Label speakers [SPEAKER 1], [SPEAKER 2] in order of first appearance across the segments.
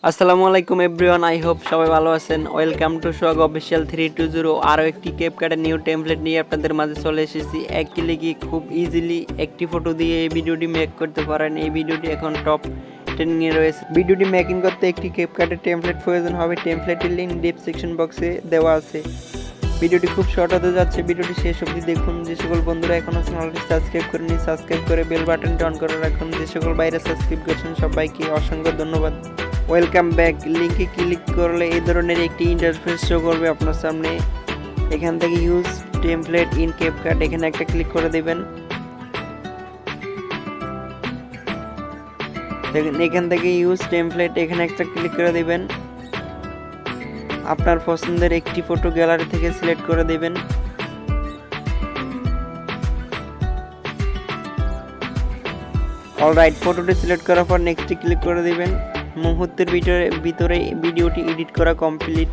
[SPEAKER 1] আসসালামু আলাইকুম everyone, I hope সবাই ভালো আছেন। Welcome to Sohag official 320। আরও একটি ক্যাপকাটের নিউ টেমপ্লেট নিয়ে আপনাদের মাঝে চলে এসেছি। এক ক্লিকে খুব ইজিলি একটি ফটো দিয়ে এই ভিডিওটি মেক করতে পারেন। এই ভিডিওটি এখন টপ ট্রেন্ডিংয়ে রয়েছে। ভিডিওটি মেকিং করতে একটি ক্যাপকাটের টেমপ্লেট প্রয়োজন হবে। টেমপ্লেটের লিঙ্ক ডিসক্রিপশন বক্সে দেওয়া আছে। ভিডিওটি খুব শর্ট হতে যাচ্ছে, ভিডিওটি শেষ অবধি দেখুন। যে সকল বন্ধুরা এখনও চ্যানেলটি সাবস্ক্রাইব করেনি, সাবস্ক্রাইব করে বেল বাটনটি অন করে রাখুন। যে সকল বাইরে সাবস্ক্রাইব করছেন সবাইকে অসংখ্য ধন্যবাদ। Welcome back. লিঙ্কে ক্লিক করলে এই ধরনের একটি ইন্টারফেস শো করবে আপনার সামনে। এখান থেকে ইউজ টেমপ্লেট ইন ক্যাপকাট এখানে একটা ক্লিক করে দেবেন। এখান থেকে ইউজ টেমপ্লেট এখানে একটা ক্লিক করে দেবেন। আপনার পছন্দের একটি ফটো গ্যালারি থেকে সিলেক্ট করে দেবেন। অলরাইট, ফটোটি সিলেক্ট করার পর নেক্সটে ক্লিক করে দেবেন। মুহূর্তের ভিতরে ভিডিওটি এডিট করা কমপ্লিট।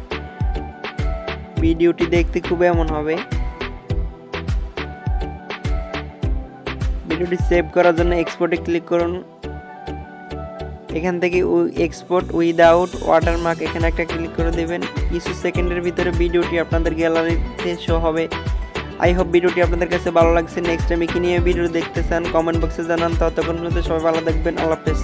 [SPEAKER 1] ভিডিওটি দেখতে খুব এমন হবে। ভিডিওটি সেভ করার জন্য এক্সপোর্টে ক্লিক করুন। এখান থেকে এক্সপোর্ট উইদাউট ওয়াটারমার্ক এখানে একটা ক্লিক করে দেবেন। কিছু সেকেন্ডের ভিতরে ভিডিওটি আপনাদের গ্যালারিতে শো হবে। আই হোপ ভিডিওটি আপনাদের কাছে ভালো লাগছে। নেক্সট টাইম কি নিয়ে ভিডিও দেখতে চান কমেন্ট বক্সে জানান। ততক্ষণ পর্যন্ত সবাই ভালো থাকবেন। আল্লাহ হাফেজ।